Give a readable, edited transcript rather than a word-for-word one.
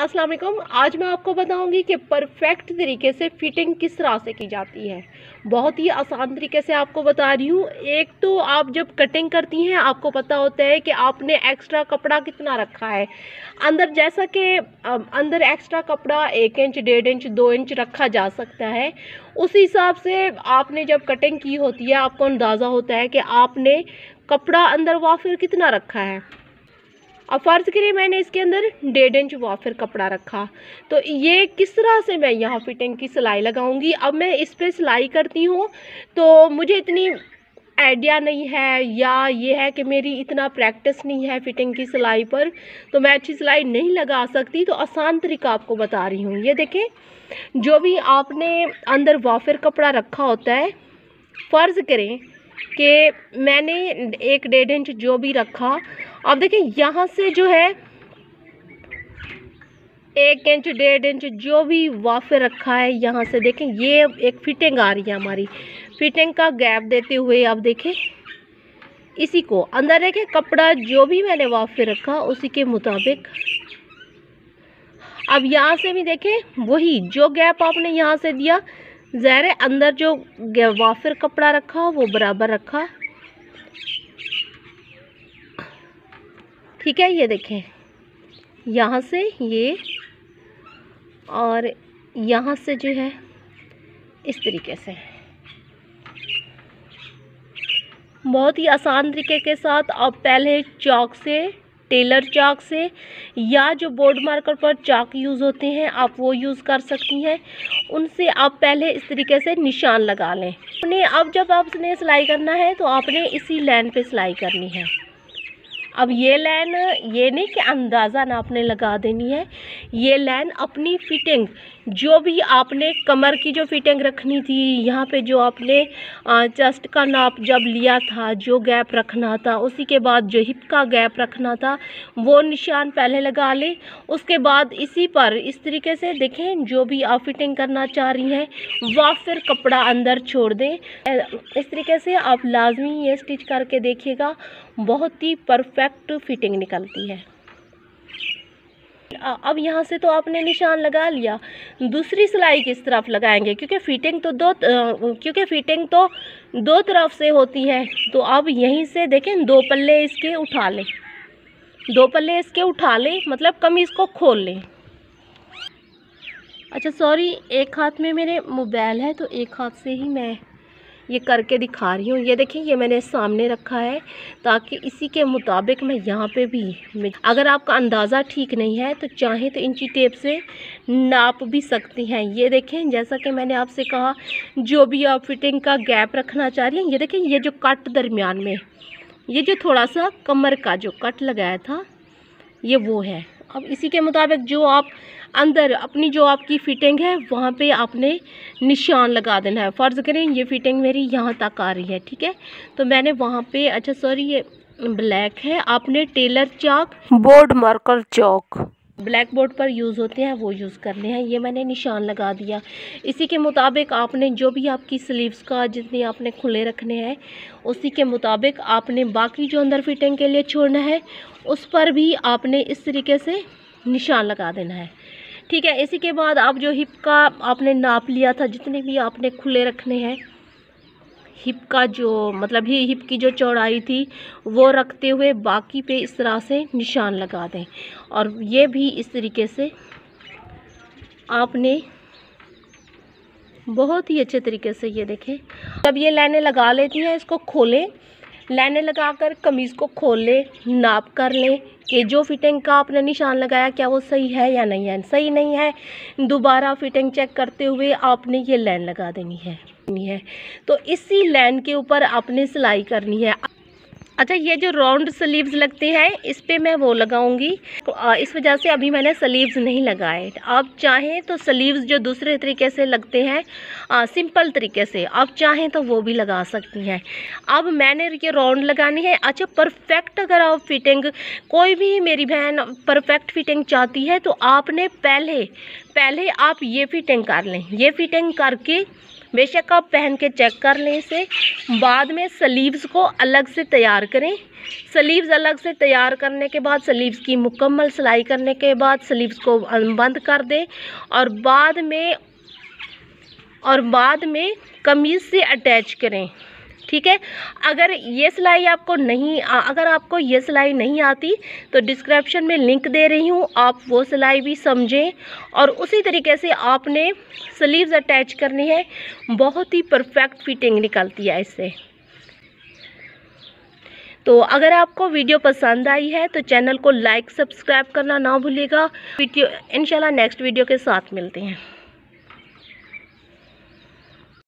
अस्सलाम वालेकुम। आज मैं आपको बताऊंगी कि परफेक्ट तरीके से फिटिंग किस तरह से की जाती है। बहुत ही आसान तरीके से आपको बता रही हूँ। एक तो आप जब कटिंग करती हैं आपको पता होता है कि आपने एक्स्ट्रा कपड़ा कितना रखा है अंदर। जैसा कि अंदर एक्स्ट्रा कपड़ा 1 इंच 1.5 इंच 2 इंच रखा जा सकता है। उस हिसाब से आपने जब कटिंग की होती है आपको अंदाज़ा होता है कि आपने कपड़ा अंदर वाफिर कितना रखा है। अब फ़र्ज़ करिए मैंने इसके अंदर 1.5 इंच वाफिर कपड़ा रखा, तो ये किस तरह से मैं यहाँ फिटिंग की सिलाई लगाऊंगी। अब मैं इस पे सिलाई करती हूँ तो मुझे इतनी आइडिया नहीं है, या ये है कि मेरी इतना प्रैक्टिस नहीं है फिटिंग की सिलाई पर, तो मैं अच्छी सिलाई नहीं लगा सकती। तो आसान तरीका आपको बता रही हूँ। ये देखें, जो भी आपने अंदर वाफिर कपड़ा रखा होता है, फ़र्ज़ करें कि मैंने 1.5 इंच जो भी रखा, अब देखें यहाँ से जो है 1 इंच 1.5 इंच जो भी वाफिर रखा है, यहाँ से देखें ये एक फिटिंग आ रही है हमारी। फिटिंग का गैप देते हुए अब देखें इसी को अंदर देखें, कपड़ा जो भी मैंने वाफिर रखा उसी के मुताबिक। अब यहाँ से भी देखें वही जो गैप आपने यहाँ से दिया, ज़ाहिर है अंदर जो वाफिर कपड़ा रखा वो बराबर रखा। ठीक है, ये देखें यहाँ से ये और यहाँ से जो है इस तरीके से बहुत ही आसान तरीके के साथ आप पहले चाक से, टेलर चाक से, या जो बोर्ड मार्कर पर चाक यूज़ होते हैं आप वो यूज़ कर सकती हैं। उनसे आप पहले इस तरीके से निशान लगा लें। अब जब आपने सिलाई करना है तो आपने इसी लाइन पे सिलाई करनी है। अब ये लाइन ये नहीं कि अंदाज़ा ना आपने लगा देनी है, ये लाइन अपनी फिटिंग जो भी आपने कमर की जो फिटिंग रखनी थी, यहाँ पे जो आपने चेस्ट का नाप जब लिया था, जो गैप रखना था, उसी के बाद जो हिप का गैप रखना था वो निशान पहले लगा लें। उसके बाद इसी पर इस तरीके से देखें जो भी आप फिटिंग करना चाह रही हैं वाफिर कपड़ा अंदर छोड़ दें। इस तरीके से आप लाजमी ये स्टिच करके देखिएगा, बहुत ही परफेक्ट फिटिंग निकलती है। अब यहाँ से तो आपने निशान लगा लिया, दूसरी सिलाई किस तरफ लगाएंगे, क्योंकि फिटिंग तो दो तरफ से होती है। तो अब यहीं से देखें 2 पल्ले इसके उठा लें, 2 पल्ले इसके उठा लें, मतलब कमीज़ को खोल लें। अच्छा सॉरी, एक हाथ में मेरे मोबाइल है तो एक हाथ से ही मैं ये करके दिखा रही हूँ। ये देखिए ये मैंने सामने रखा है ताकि इसी के मुताबिक मैं यहाँ पे भी, अगर आपका अंदाज़ा ठीक नहीं है तो चाहे तो इंची टेप से नाप भी सकती हैं। ये देखें जैसा कि मैंने आपसे कहा, जो भी आप फिटिंग का गैप रखना चाह रही हैं, ये देखें ये जो कट दरमियान में, ये जो थोड़ा सा कमर का जो कट लगाया था ये वो है। अब इसी के मुताबिक जो आप अंदर अपनी जो आपकी फिटिंग है वहाँ पे आपने निशान लगा देना है। फ़र्ज़ करें ये फिटिंग मेरी यहाँ तक आ रही है, ठीक है, तो मैंने वहाँ पे, अच्छा सॉरी ये ब्लैक है, आपने टेलर चाक, बोर्ड मार्कर चाक ब्लैक बोर्ड पर यूज़ होते हैं वो यूज़ करने हैं। ये मैंने निशान लगा दिया। इसी के मुताबिक आपने जो भी आपकी स्लीव्स का जितने आपने खुले रखने हैं उसी के मुताबिक आपने बाकी जो अंदर फिटिंग के लिए छोड़ना है उस पर भी आपने इस तरीके से निशान लगा देना है। ठीक है, इसी के बाद आप जो हिप का आपने नाप लिया था, जितने भी आपने खुले रखने हैं, हिप का जो मतलब ही हिप की जो चौड़ाई थी वो रखते हुए बाकी पे इस तरह से निशान लगा दें। और ये भी इस तरीके से आपने बहुत ही अच्छे तरीके से, ये देखें जब ये लाइनें लगा लेती हैं इसको खोलें, लाइनें लगाकर कमीज़ को खोल लें, नाप कर लें कि जो फिटिंग का आपने निशान लगाया क्या वो सही है या नहीं है। सही नहीं है दोबारा फिटिंग चेक करते हुए आपने ये लाइन लगा देनी है। तो इसी लाइन के ऊपर आपने सिलाई करनी है। अच्छा ये जो राउंड स्लीव्स लगते हैं इस पे मैं वो लगाऊंगी, इस वजह से अभी मैंने स्लीव्स नहीं लगाए। आप चाहें तो स्लीव्स जो दूसरे तरीके से लगते हैं सिंपल तरीके से, आप चाहें तो वो भी लगा सकती हैं। अब मैंने ये राउंड लगानी है। अच्छा परफेक्ट अगर आप फिटिंग, कोई भी मेरी बहन परफेक्ट फिटिंग चाहती है तो आपने पहले आप ये फिटिंग कर लें। ये फिटिंग करके बेशक आप पहन के चेक कर लें इसे। बाद में स्लीव्स को अलग से तैयार करें। स्लीव्स अलग से तैयार करने के बाद, स्लीव्स की मुकम्मल सिलाई करने के बाद स्लीव्स को बंद कर दें और बाद में कमीज़ से अटैच करें। ठीक है। अगर आपको ये सिलाई नहीं आती तो डिस्क्रिप्शन में लिंक दे रही हूँ, आप वो सिलाई भी समझें और उसी तरीके से आपने स्लीव्स अटैच करनी है। बहुत ही परफेक्ट फिटिंग निकलती है इससे। तो अगर आपको वीडियो पसंद आई है तो चैनल को लाइक सब्सक्राइब करना ना भूलिएगा। इंशाल्लाह नेक्स्ट वीडियो के साथ मिलते हैं।